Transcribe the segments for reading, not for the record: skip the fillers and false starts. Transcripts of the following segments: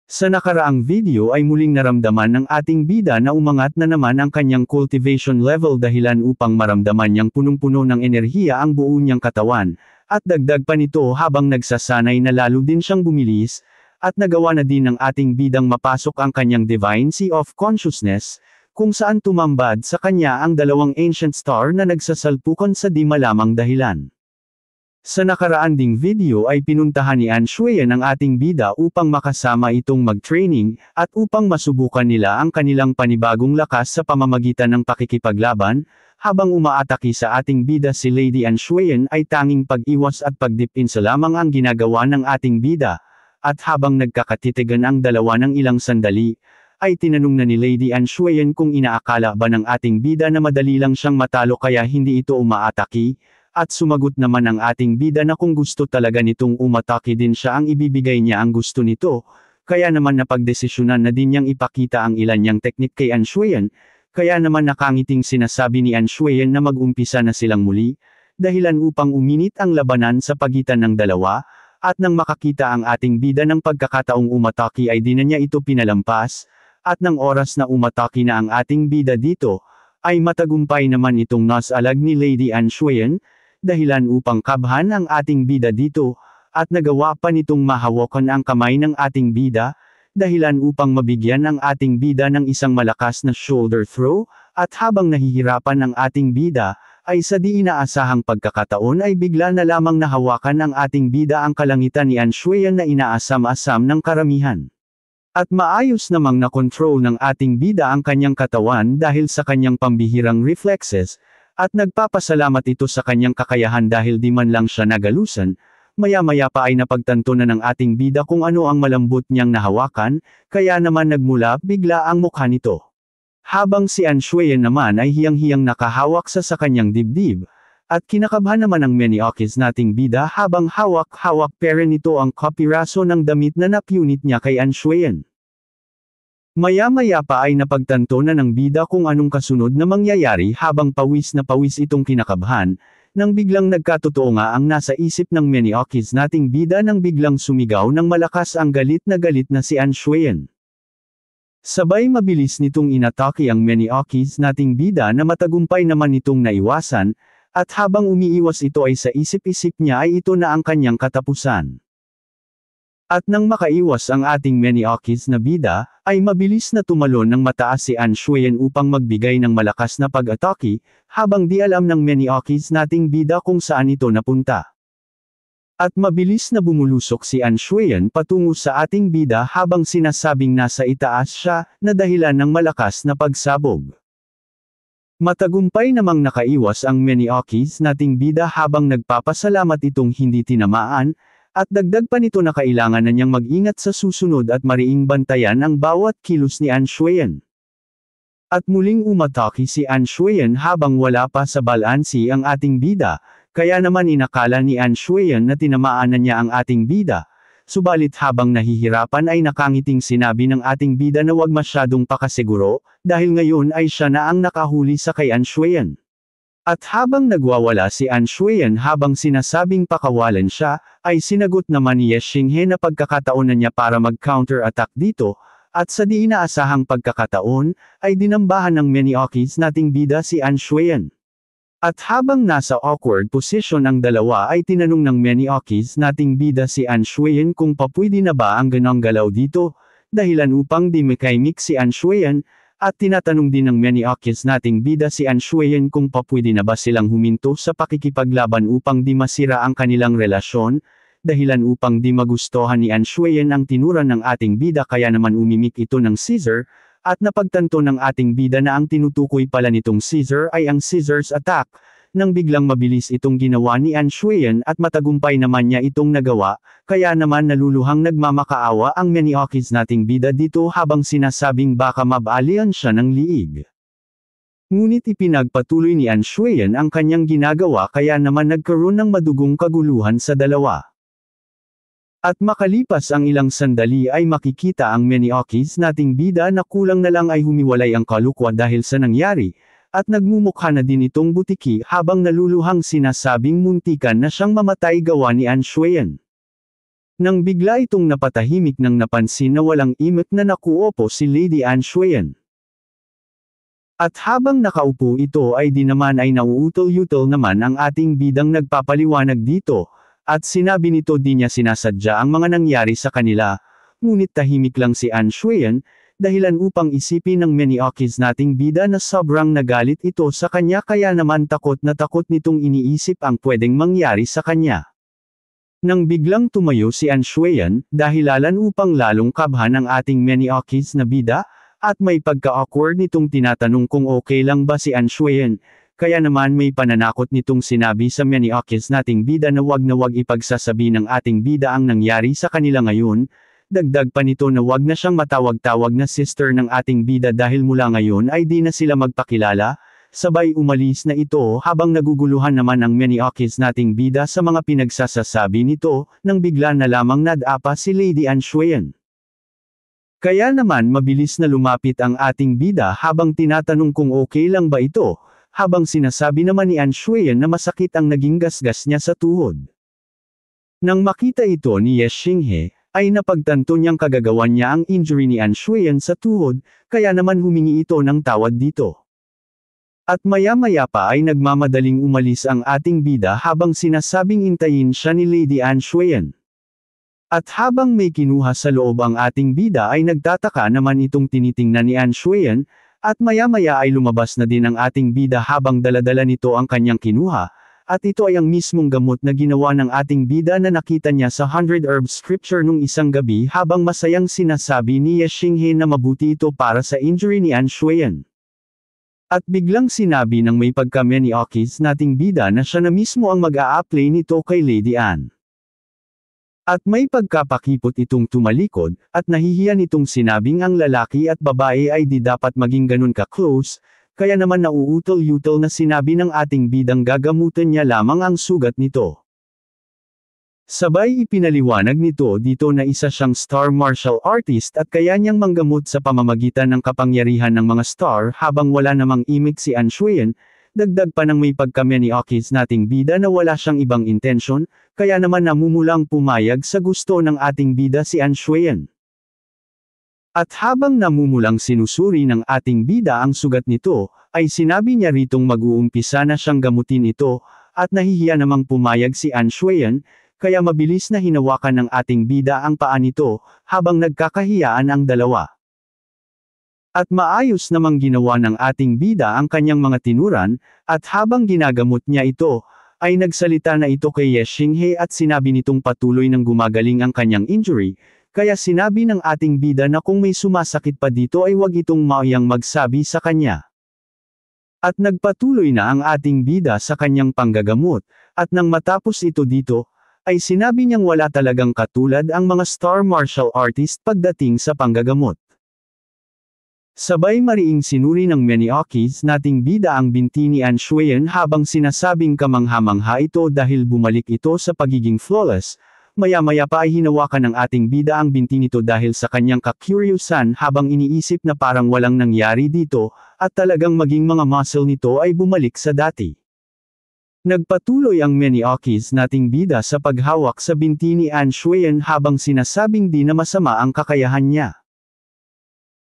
Sa nakaraang video ay muling naramdaman ng ating bida na umangat na naman ang kanyang cultivation level dahilan upang maramdaman niyang punong-puno ng enerhiya ang buo niyang katawan, at dagdag pa nito habang nagsasanay na lalo din siyang bumilis, at nagawa na din ng ating bidang mapasok ang kanyang Divine Sea of Consciousness, kung saan tumambad sa kanya ang dalawang ancient star na nagsasalpukan sa di malamang dahilan. Sa nakaraan ding video ay pinuntahan ni An Shuyan ang ating bida upang makasama itong mag-training, at upang masubukan nila ang kanilang panibagong lakas sa pamamagitan ng pakikipaglaban, habang umaatake sa ating bida si Lady An Shuyan ay tanging pag-iwas at pag-dip-in sa lamang ang ginagawa ng ating bida, at habang nagkakatitigan ang dalawa ng ilang sandali, ay tinanong na ni Lady An Shuyan kung inaakala ba ng ating bida na madali lang siyang matalo kaya hindi ito umaatake. At sumagot naman ang ating bida na kung gusto talaga nitong umatake din siya ang ibibigay niya ang gusto nito, kaya naman napagdesisyonan na din niyang ipakita ang ilan niyang teknik kay An Shuyan, kaya naman nakangiting sinasabi ni An Shuyan na mag-umpisa na silang muli, dahilan upang uminit ang labanan sa pagitan ng dalawa, at nang makakita ang ating bida ng pagkakataong umatake ay di na niya ito pinalampas, at ng oras na umatake na ang ating bida dito, ay matagumpay naman itong nasalag ni Lady An Shuyan, dahilan upang kabhan ang ating bida dito, at nagawa pa nitong mahawakan ang kamay ng ating bida, dahilan upang mabigyan ang ating bida ng isang malakas na shoulder throw, at habang nahihirapan ang ating bida, ay sa di inaasahang pagkakataon ay bigla na lamang nahawakan ng ating bida ang kalangitan ni An Shuyan na inaasam-asam ng karamihan. At maayos namang na-control ng ating bida ang kanyang katawan dahil sa kanyang pambihirang reflexes, at nagpapasalamat ito sa kanyang kakayahan dahil di man lang siya nagalusan, maya-maya pa ay napagtanto na ng ating bida kung ano ang malambot niyang nahawakan, kaya naman nagmula bigla ang mukha nito. Habang si An Shuyan naman ay hiyang-hiyang nakahawak sa kanyang dibdib, at kinakabahan naman ang Meniokis nating bida habang hawak-hawak pera nito ang kapiraso ng damit na napunit niya kay An Shuyan. Maya-maya pa ay napagtanto na ng bida kung anong kasunod na mangyayari habang pawis na pawis itong kinakabahan, nang biglang nagkatotoo nga ang nasa isip ng Meniokis nating bida nang biglang sumigaw ng malakas ang galit na si An Shuyan. Sabay mabilis nitong inatake ang Meniokis nating bida na matagumpay naman itong naiwasan, at habang umiiwas ito ay sa isip-isip niya ay ito na ang kanyang katapusan. At nang makaiwas ang ating Meniokis na bida, ay mabilis na tumalon ng mataas si An Shuyan upang magbigay ng malakas na pag-atake, habang di alam ng Meniokis nating bida kung saan ito napunta. At mabilis na bumulusok si An Shuyan patungo sa ating bida habang sinasabing nasa itaas siya, na dahilan ng malakas na pagsabog. Matagumpay namang nakaiwas ang Meniokis nating bida habang nagpapasalamat itong hindi tinamaan, at dagdag pa nito na kailangan na niyang mag-ingat sa susunod at mariing bantayan ang bawat kilos ni An Shuyan. At muling umatake si An Shuyan habang wala pa sa balansi ang ating bida, kaya naman inakala ni An Shuyan na tinamaan na niya ang ating bida, subalit habang nahihirapan ay nakangiting sinabi ng ating bida na wag masyadong pakasiguro, dahil ngayon ay siya na ang nakahuli sa kay An Shuyan. At habang nagwawala si An Shuyan habang sinasabing pakawalan siya, ay sinagot naman ni Ye Xinghe na pagkakataon na niya para mag-counter-attack dito, at sa di inaasahang pagkakataon, ay dinambahan ng Meniokis nating bida si An Shuyan. At habang nasa awkward position ang dalawa ay tinanong ng Meniokis nating bida si An Shuyan kung papwede na ba ang ganong galaw dito, dahilan upang di makaimik si An Shuyan, at tinatanong din ng Meniokis nating bida si An Shuyan kung papwede na ba silang huminto sa pakikipaglaban upang di masira ang kanilang relasyon, dahilan upang di magustuhan ni An Shuyan ang tinuran ng ating bida kaya naman umimik ito ng scissor, at napagtanto ng ating bida na ang tinutukoy pala nitong scissor ay ang scissors attack, nang biglang mabilis itong ginawa ni An Shuyan at matagumpay naman niya itong nagawa, kaya naman naluluhang nagmamakaawa ang Meniokis nating bida dito habang sinasabing baka mabalian siya ng liig. Ngunit ipinagpatuloy ni An Shuyan ang kanyang ginagawa kaya naman nagkaroon ng madugong kaguluhan sa dalawa. At makalipas ang ilang sandali ay makikita ang Meniokis nating bida na kulang na lang ay humiwalay ang kalukwa dahil sa nangyari, at nagmumukha na din itong butiki habang naluluhang sinasabing muntikan na siyang mamatay gawa ni An Shuyan. Nang bigla itong napatahimik nang napansin na walang imik na nakuopo si Lady Anne Xuyen. At habang nakaupo ito ay di naman ay nauutol-utol naman ang ating bidang nagpapaliwanag dito, at sinabi nito di niya sinasadya ang mga nangyari sa kanila, ngunit tahimik lang si Anne Xuyen, dahilan upang isipin ng Meniokis nating bida na sobrang nagalit ito sa kanya kaya naman takot na takot nitong iniisip ang pwedeng mangyari sa kanya. Nang biglang tumayo si Anne Xuyen, dahilalan upang lalong kabhan ang ating Meniokis na bida, at may pagka-awkward nitong tinatanong kung okay lang ba si Anne Xuyen, kaya naman may pananakot nitong sinabi sa Meniokis nating bida na wag ipagsasabi ng ating bida ang nangyari sa kanila ngayon, dagdag pa nito na wag na siyang matawag-tawag na sister ng ating bida dahil mula ngayon ay di na sila magpakilala. Sabay umalis na ito habang naguguluhan naman ang Meniokis nating bida sa mga pinagsasasabi nito, nang bigla na lamang nadapa si Lady Anne Xuyen. Kaya naman mabilis na lumapit ang ating bida habang tinatanong kung okay lang ba ito, habang sinasabi naman ni Anne Xuyen na masakit ang naging gasgas niya sa tuhod. Nang makita ito ni Ye Xinghe, ay napagtanto niyang kagagawan niya ang injury ni Anne Xuyen sa tuhod, kaya naman humingi ito ng tawad dito. At maya-maya pa ay nagmamadaling umalis ang ating bida habang sinasabing intayin siya ni Lady Anne Xuyen. At habang may kinuha sa loob ang ating bida ay nagtataka naman itong tinitingnan ni Anne Xuyen, at maya-maya ay lumabas na din ang ating bida habang daladala nito ang kanyang kinuha, at ito ay ang mismong gamot na ginawa ng ating bida na nakita niya sa 100 Herbs Scripture nung isang gabi habang masayang sinasabi ni Ye Xinghe na mabuti ito para sa injury ni Anne Xuyen. At biglang sinabi ng may pagka-Meniokis nating bida na siya na mismo ang mag-a-apply nito kay Lady Anne. At may pagkapakipot itong tumalikod, at nahihiya nitong sinabing ang lalaki at babae ay di dapat maging ganun ka-close, kaya naman nauutol-utol na sinabi ng ating bidang gagamutan niya lamang ang sugat nito. Sabay ipinaliwanag nito dito na isa siyang star martial artist at kaya niyang manggamot sa pamamagitan ng kapangyarihan ng mga star habang wala namang imik si Anne Xuyen, dagdag pa ng may pagka-Meniokis nating bida na wala siyang ibang intensyon, kaya naman namumulang pumayag sa gusto ng ating bida si Anne Xuyen. At habang namumulang sinusuri ng ating bida ang sugat nito, ay sinabi niya ritong mag-uumpisa na siyang gamutin ito, at nahihiya namang pumayag si Anne Xuyen, kaya mabilis na hinawakan ng ating bida ang paa nito, habang nagkakahiyaan ang dalawa. At maayos namang ginawa ng ating bida ang kanyang mga tinuran, at habang ginagamot niya ito, ay nagsalita na ito kay Ye Xinghe at sinabi nitong patuloy nang gumagaling ang kanyang injury, kaya sinabi ng ating bida na kung may sumasakit pa dito ay wag itong mauyang magsabi sa kanya. At nagpatuloy na ang ating bida sa kanyang panggagamot, at nang matapos ito dito, ay sinabi niyang wala talagang katulad ang mga star martial artist pagdating sa panggagamot. Sabay mariing sinuri ng Meniokis nating bida ang binti ni Anne Xuyen habang sinasabing kamangha-mangha ito dahil bumalik ito sa pagiging flawless, maya-maya pa ay hinawakan ng ating bida ang binti nito dahil sa kanyang kakuryusan habang iniisip na parang walang nangyari dito, at talagang maging mga muscle nito ay bumalik sa dati. Nagpatuloy ang Meniokis nating bida sa paghawak sa binti ni Anne Xuyen habang sinasabing di na masama ang kakayahan niya.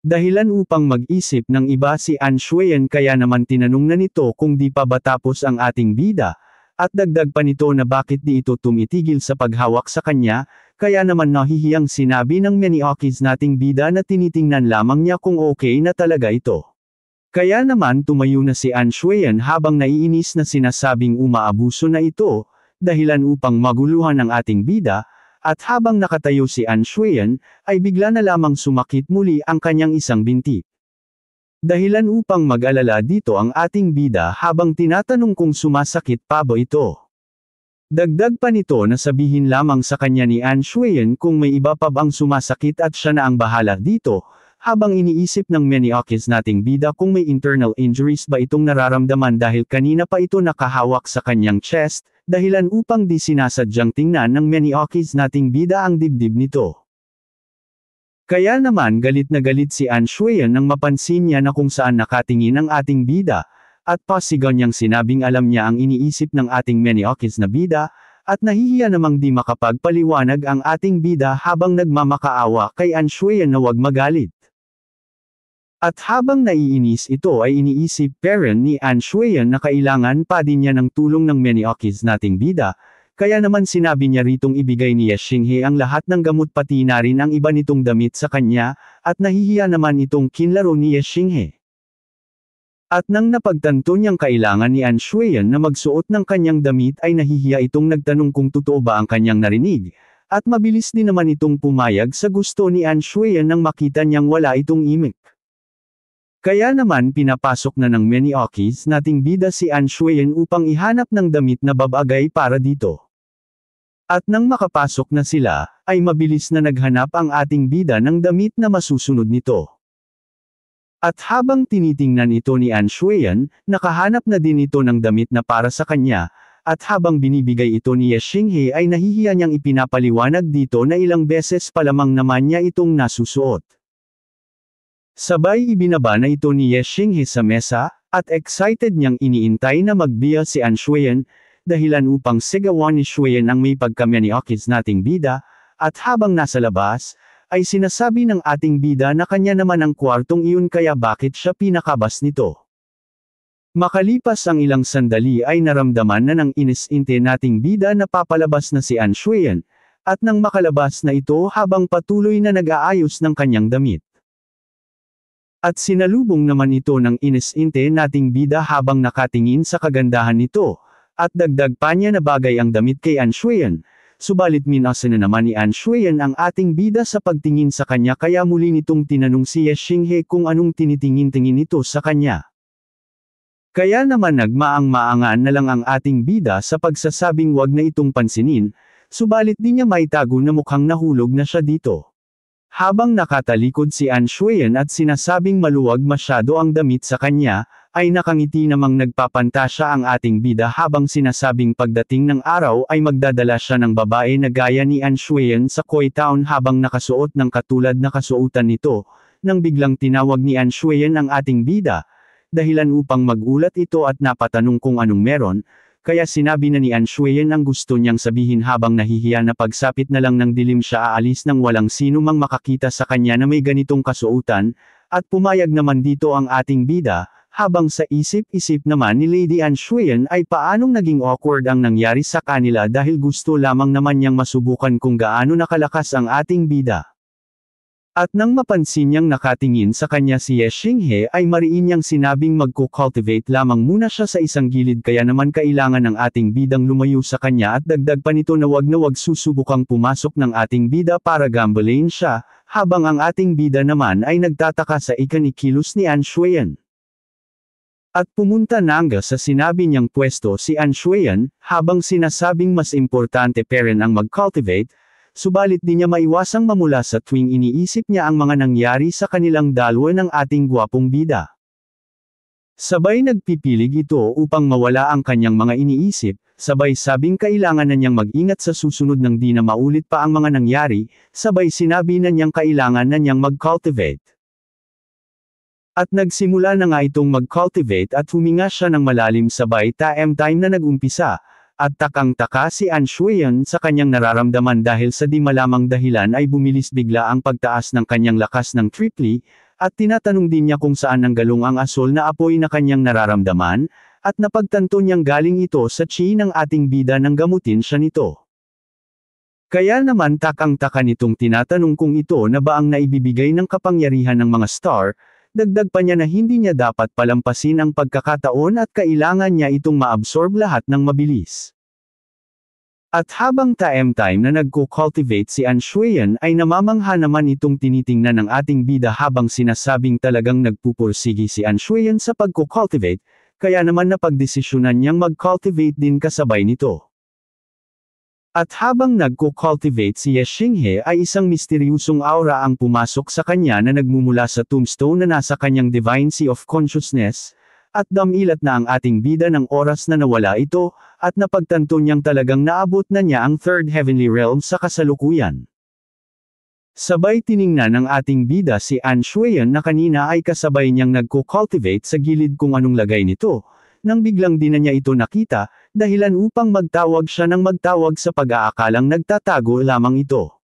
Dahilan upang mag-isip ng iba si Anne Xuyen kaya naman tinanong na nito kung di pa ba tapos ang ating bida, at dagdag pa nito na bakit di ito tumitigil sa paghawak sa kanya, kaya naman nahihiyang sinabi ng Meniokis nating bida na tinitingnan lamang niya kung okay na talaga ito. Kaya naman tumayo na si Anne Xuyen habang naiinis na sinasabing umaabuso na ito, dahilan upang maguluhan ang ating bida, at habang nakatayo si Anne Xuyen, ay bigla na lamang sumakit muli ang kanyang isang binti. Dahilan upang mag-alala dito ang ating bida habang tinatanong kung sumasakit pa ba ito. Dagdag pa nito na sabihin lamang sa kanya ni Anne Xuyen kung may iba pa bang sumasakit at siya na ang bahala dito, habang iniisip ng Meniokis nating bida kung may internal injuries ba itong nararamdaman dahil kanina pa ito nakahawak sa kanyang chest, dahilan upang di sinasadyang tingnan ng Meniokis nating bida ang dibdib nito. Kaya naman galit na galit si Anne Xuyen nang mapansin niya na kung saan nakatingin ang ating bida, at pasigaw niyang sinabing alam niya ang iniisip ng ating Meniokis na bida, at nahihiya namang di makapagpaliwanag ang ating bida habang nagmamakaawa kay An Shuyan na wag magalit. At habang naiinis ito ay iniisip parent ni An Shuyan na kailangan pa din niya ng tulong ng Menioki's nating bida, kaya naman sinabi niya ritong ibigay ni Ye Xinghe ang lahat ng gamot pati na rin ang iba nitong damit sa kanya, at nahihiya naman itong kinlaro ni Ye Xinghe. At nang napagtanto niyang kailangan ni An Shuyan na magsuot ng kanyang damit ay nahihiya itong nagtanong kung totoo ba ang kanyang narinig, at mabilis din naman itong pumayag sa gusto ni An Shuyan nang makita niyang wala itong imik. Kaya naman pinapasok na ng Menioki's nating bida si An Shuyan upang ihanap ng damit na babagay para dito. At nang makapasok na sila, ay mabilis na naghanap ang ating bida ng damit na masusunod nito. At habang tinitingnan ito ni An Shuyan, nakahanap na din ito ng damit na para sa kanya, at habang binibigay ito ni Ye Xinghe ay nahihiya niyang ipinapaliwanag dito na ilang beses pa lamang naman niya itong nasusuot. Sabay ibinaba na ito ni Ye Xinghe sa mesa, at excited niyang iniintay na magbiya si An Shuyan, dahilan upang sigawan ni Shuyan ang may pagka-Menioki's nating bida, at habang nasa labas, ay sinasabi ng ating bida na kanya naman ang kwartong iyon kaya bakit siya pinakabas nito. Makalipas ang ilang sandali ay naramdaman na ng inis-inte nating bida na papalabas na si An Shuyan, at nang makalabas na ito habang patuloy na nag-aayos ng kanyang damit. At sinalubong naman ito ng inis-inte nating bida habang nakatingin sa kagandahan nito, at dagdag pa niya na bagay ang damit kay An Shuyan. Subalit minasa na naman ni An Shuyan ang ating bida sa pagtingin sa kanya kaya muli nitong tinanong si Ye Xinghe kung anong tinitingin-tingin ito sa kanya. Kaya naman nagmaang-maangan na lang ang ating bida sa pagsasabing wag na itong pansinin, subalit di niya maitago na mukhang nahulog na siya dito. Habang nakatalikod si An Shuyan at sinasabing maluwag masyado ang damit sa kanya, ay nakangiti namang nagpapantasya ang ating bida habang sinasabing pagdating ng araw ay magdadala siya ng babae na gaya ni An Shuyan sa Koi Town habang nakasuot ng katulad na kasuotan nito, nang biglang tinawag ni An Shuyan ang ating bida, dahilan upang magulat ito at napatanong kung anong meron, kaya sinabi na ni An Shuyan ang gusto niyang sabihin habang nahihiya na pagsapit na lang ng dilim siya aalis nang walang sino mang makakita sa kanya na may ganitong kasuotan, at pumayag naman dito ang ating bida. Habang sa isip-isip naman ni Lady An Shuyan ay paanong naging awkward ang nangyari sa kanila dahil gusto lamang naman niyang masubukan kung gaano nakalakas ang ating bida. At nang mapansin niyang nakatingin sa kanya si Ye Xinghe ay mariin niyang sinabing magko-cultivate lamang muna siya sa isang gilid kaya naman kailangan ng ating bidang lumayo sa kanya at dagdag pa nito na wag susubukang pumasok ng ating bida para gambling siya, habang ang ating bida naman ay nagtataka sa ikinikilos ni An Shuyan. At pumunta na nga sa sinabi niyang pwesto si An Shuyan, habang sinasabing mas importante pa rin ang mag-cultivate, subalit di niya maiwasang mamula sa tuwing iniisip niya ang mga nangyari sa kanilang dalawa ng ating gwapong bida. Sabay nagpipilig ito upang mawala ang kanyang mga iniisip, sabay sabing kailangan na niyang mag-ingat sa susunod nang di na maulit pa ang mga nangyari, sabay sinabi na niyang kailangan na niyang mag-cultivate. At nagsimula na nga itong mag-cultivate at huminga siya ng malalim sabay time na nag-umpisa, at takang-taka si An Shuyan sa kanyang nararamdaman dahil sa di malamang dahilan ay bumilis bigla ang pagtaas ng kanyang lakas ng triply, at tinatanong din niya kung saan nanggalong ang asol na apoy na kanyang nararamdaman, at napagtanto niyang galing ito sa chi ng ating bida nang gamutin siya nito. Kaya naman takang-taka nitong tinatanong kung ito na ba ang naibibigay ng kapangyarihan ng mga star. Dagdag pa niya na hindi niya dapat palampasin ang pagkakataon at kailangan niya itong maabsorb lahat ng mabilis. At habang time na nagko-cultivate si An Shuyan ay namamangha naman itong tinitingnan ng ating bida habang sinasabing talagang nagpupursigi si An Shuyan sa pagko-cultivate, kaya naman napagdesisyonan niyang mag-cultivate din kasabay nito. At habang nagko-cultivate si Ye Xinghe ay isang misteryusong aura ang pumasok sa kanya na nagmumula sa tombstone na nasa kanyang Divine Sea of Consciousness, at damilat na ang ating bida ng oras na nawala ito, at napagtanto niyang talagang naabot na niya ang Third Heavenly Realm sa kasalukuyan. Sabay tiningnan ng ating bida si An Shuyan na kanina ay kasabay niyang nagko-cultivate sa gilid kung anong lagay nito. nang biglang di na niya ito nakita, dahilan upang magtawag siya ng magtawag sa pag-aakalang nagtatago lamang ito.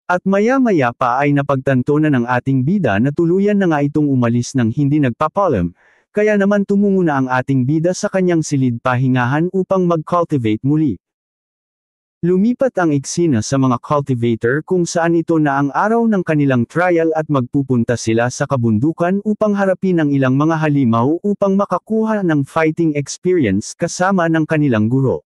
At maya-maya pa ay napagtanto na ng ating bida na tuluyan na nga itong umalis ng hindi nagpapalam, kaya naman tumungo na ang ating bida sa kanyang silid pahingahan upang mag-cultivate muli. Lumipat ang eksena sa mga cultivator kung saan ito na ang araw ng kanilang trial at magpupunta sila sa kabundukan upang harapin ang ilang mga halimaw upang makakuha ng fighting experience kasama ng kanilang guro.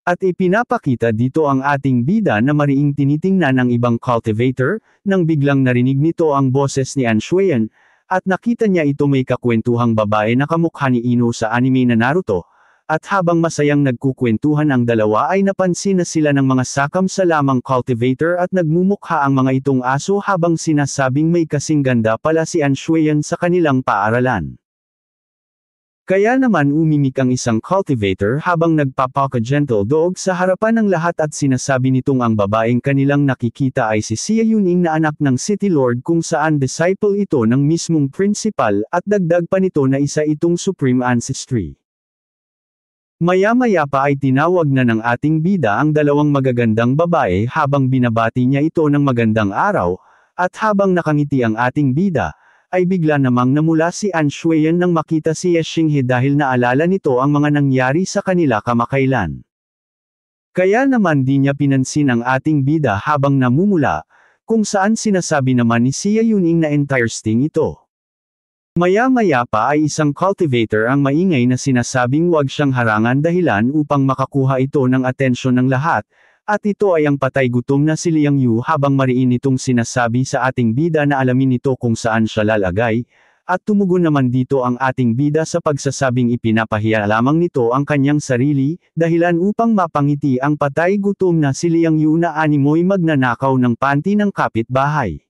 At ipinapakita dito ang ating bida na mariing tinitingnan ng ibang cultivator, nang biglang narinig nito ang boses ni Anshueyan, at nakita niya ito may kakwentuhang babae na kamukha ni Ino sa anime na Naruto, at habang masayang nagkukwentuhan ang dalawa ay napansin na sila ng mga sakam sa lamang cultivator at nagmumukha ang mga itong aso habang sinasabing may kasing ganda pala si Anshueyan sa kanilang paaralan. Kaya naman umimik ang isang cultivator habang nagpapaka-gentle dog sa harapan ng lahat at sinasabi nitong ang babaeng kanilang nakikita ay si Xia Yuning na anak ng City Lord kung saan disciple ito ng mismong principal at dagdag pa nito na isa itong supreme ancestry. Maya-maya pa ay tinawag na ng ating bida ang dalawang magagandang babae habang binabati niya ito ng magandang araw, at habang nakangiti ang ating bida, ay bigla namang namula si Anshueyan nang makita si Xinghe dahil naalala nito ang mga nangyari sa kanila kamakailan. Kaya naman di niya pinansin ang ating bida habang namumula, kung saan sinasabi naman ni Xia Yuning na entire sting ito. Maya-maya pa ay isang cultivator ang maingay na sinasabing huwag siyang harangan dahilan upang makakuha ito ng atensyon ng lahat, at ito ay ang patay gutom na si Liang Yu habang mariin itong sinasabi sa ating bida na alamin nito kung saan siya lalagay, at tumugon naman dito ang ating bida sa pagsasabing ipinapahiya lamang nito ang kanyang sarili, dahilan upang mapangiti ang patay gutom na si Liang Yu na animoy magnanakaw ng panty ng kapitbahay.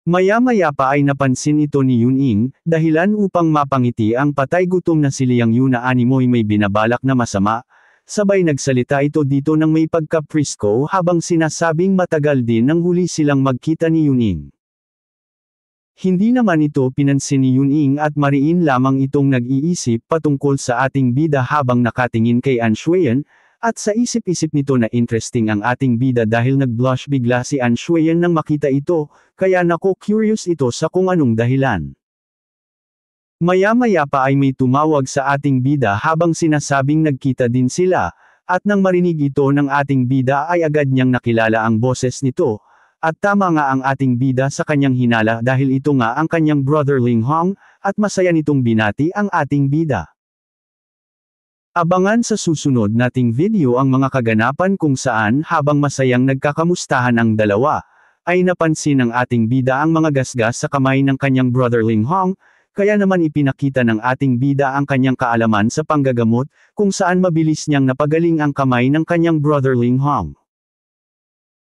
Maya-maya pa ay napansin ito ni Yuning, dahilan upang mapangiti ang patay gutom na si Liang Yu na animoy may binabalak na masama, sabay nagsalita ito dito ng may pagka-prisko habang sinasabing matagal din nang huli silang magkita ni Yuning. Hindi naman ito pinansin ni Yuning at mariin lamang itong nag-iisip patungkol sa ating bida habang nakatingin kay Anshueyan, at sa isip-isip nito na interesting ang ating bida dahil nag-blush bigla si Anshueyan nang makita ito, kaya nako curious ito sa kung anong dahilan. Maya-maya pa ay may tumawag sa ating bida habang sinasabing nagkita din sila, at nang marinig ito ng ating bida ay agad niyang nakilala ang boses nito, at tama nga ang ating bida sa kanyang hinala dahil ito nga ang kanyang brother Ling Hong, at masaya nitong binati ang ating bida. Abangan sa susunod nating video ang mga kaganapan kung saan habang masayang nagkakamustahan ang dalawa, ay napansin ng ating bida ang mga gasgas sa kamay ng kanyang brother Ling Hong, kaya naman ipinakita ng ating bida ang kanyang kaalaman sa panggagamot, kung saan mabilis niyang napagaling ang kamay ng kanyang brother Ling Hong.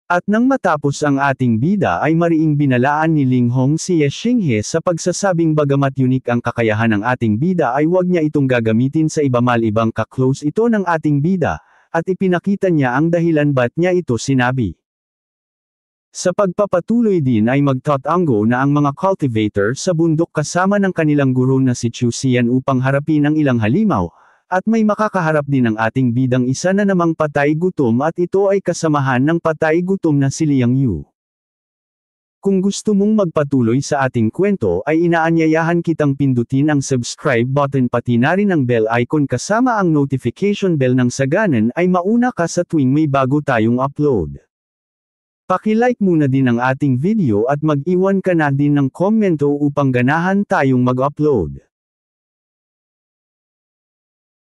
At nang matapos ang ating bida ay mariing binalaan ni Ling Hong si Xinghe sa pagsasabing bagamat unique ang kakayahan ng ating bida ay huwag niya itong gagamitin sa iba malibang ka-close ito ng ating bida, at ipinakita niya ang dahilan ba't niya ito sinabi. Sa pagpapatuloy din ay magtatanggo na ang mga cultivator sa bundok kasama ng kanilang guro na si Chu Xian upang harapin ang ilang halimaw, at may makakaharap din ang ating bidang isa na namang patay gutom at ito ay kasamahan ng patay gutom na si Liang Yu. Kung gusto mong magpatuloy sa ating kwento ay inaanyayahan kitang pindutin ang subscribe button pati na rin ang bell icon kasama ang notification bell nang sa ganon ay mauna ka sa tuwing may bago tayong upload. Paki-like muna din ang ating video at mag-iwan ka na din ng komento upang ganahan tayong mag-upload.